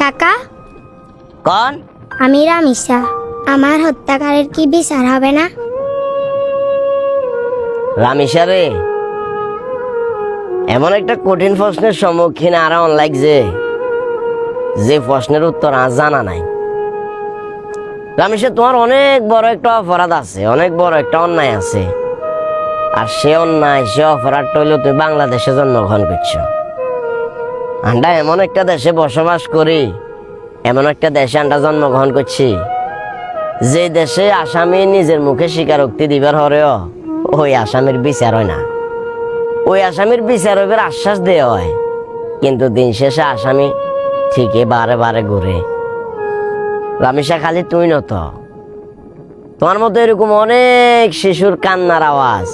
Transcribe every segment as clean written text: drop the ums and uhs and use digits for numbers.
কাকা, কোন? আমি রামিসা। আমার হত্যাকারীর কি বিচার হবে না? রামিসা রে, এমন একটা কঠিন প্রশ্নের সম্মুখীন আর লাগছে যে প্রশ্নের উত্তর আজ জানা নাই। রামিসা, তোমার অনেক বড় একটা অপরাধ আছে, অনেক বড় একটা অন্যায় আছে। আর সে অন্যায়, সে অপরাধটা হইলো তুমি বাংলাদেশে জন্মগ্রহণ করছো। আমরা এমন একটা দেশে বসবাস করি, এমন একটা দেশে আমরা জন্মগ্রহণ করছি যে দেশে আসামি নিজের মুখে স্বীকারোক্তি দিবার হরেও ওই আসামির বিচার হয় না। ওই আসামির বিচার হইবার আশ্বাস দেওয়া হয়, কিন্তু দিন শেষে আসামি ঠিকই বারে বারে ঘুরে। রামিসা, খালি তুই নত, তোমার মতো এরকম অনেক শিশুর কান্নার আওয়াজ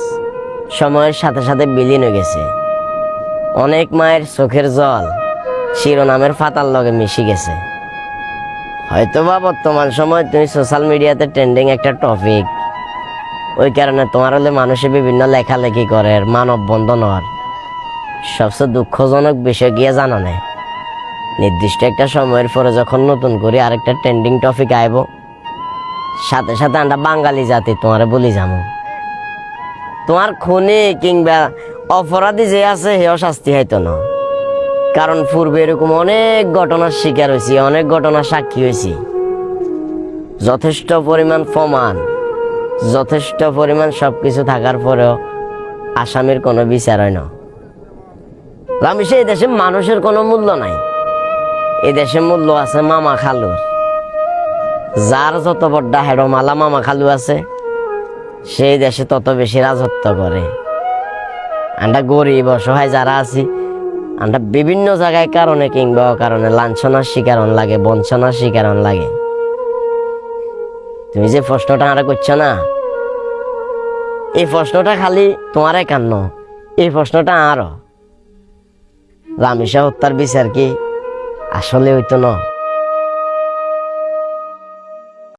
সময়ের সাথে সাথে বিলীন হয়ে গেছে। অনেক মায়ের চোখের জল শিরোনামের পাতার লগে মিশে গেছে। হয়তোবা বর্তমান সময় তুমি সোশ্যাল মিডিয়াতে ট্রেন্ডিং একটা টপিক, ওই কারণে তোমার হলে মানুষে বিভিন্ন লেখালেখি করে, মানববন্ধন হওয়ার। সবচেয়ে দুঃখজনক বিষয় গিয়ে জানা নেই, নির্দিষ্ট একটা সময়ের পরে যখন নতুন করে আরেকটা ট্রেন্ডিং টপিক আইব, সাথে সাথে আমরা বাঙালি জাতি তোমারে বলি যাবো। তোমার খুনি কিংবা অপরাধী যে আছে হেও শাস্তি হয়তো না, কারণ পূর্বে এরকম অনেক ঘটনার শিকার হয়েছি, অনেক ঘটনার সাক্ষী হয়েছি। যথেষ্ট পরিমাণ প্রমাণ, যথেষ্ট পরিমাণ সবকিছু থাকার পরেও আসামির কোনো বিচার হয় না। রামিসা, এই দেশে মানুষের কোনো মূল্য নাই, এই দেশে মূল্য আছে মামা খালুর। যার যত বড় হেডমালা মামা খালু আছে, সেই দেশে তত বেশি রাজত্ব করে। আমরা গরিব অসহায় যারা আছি, আমরা বিভিন্ন জায়গায় কারণে কিংবা কারণে লাঞ্ছনার শিকার লাগে, বঞ্চনার শিকার লাগে। তুমি যে প্রশ্নটা আমরা করছো না, এই প্রশ্নটা খালি তোমার একান্ন, এই প্রশ্নটা আরো। রামিসা হত্যার বিচার কি আসলে হইতো না?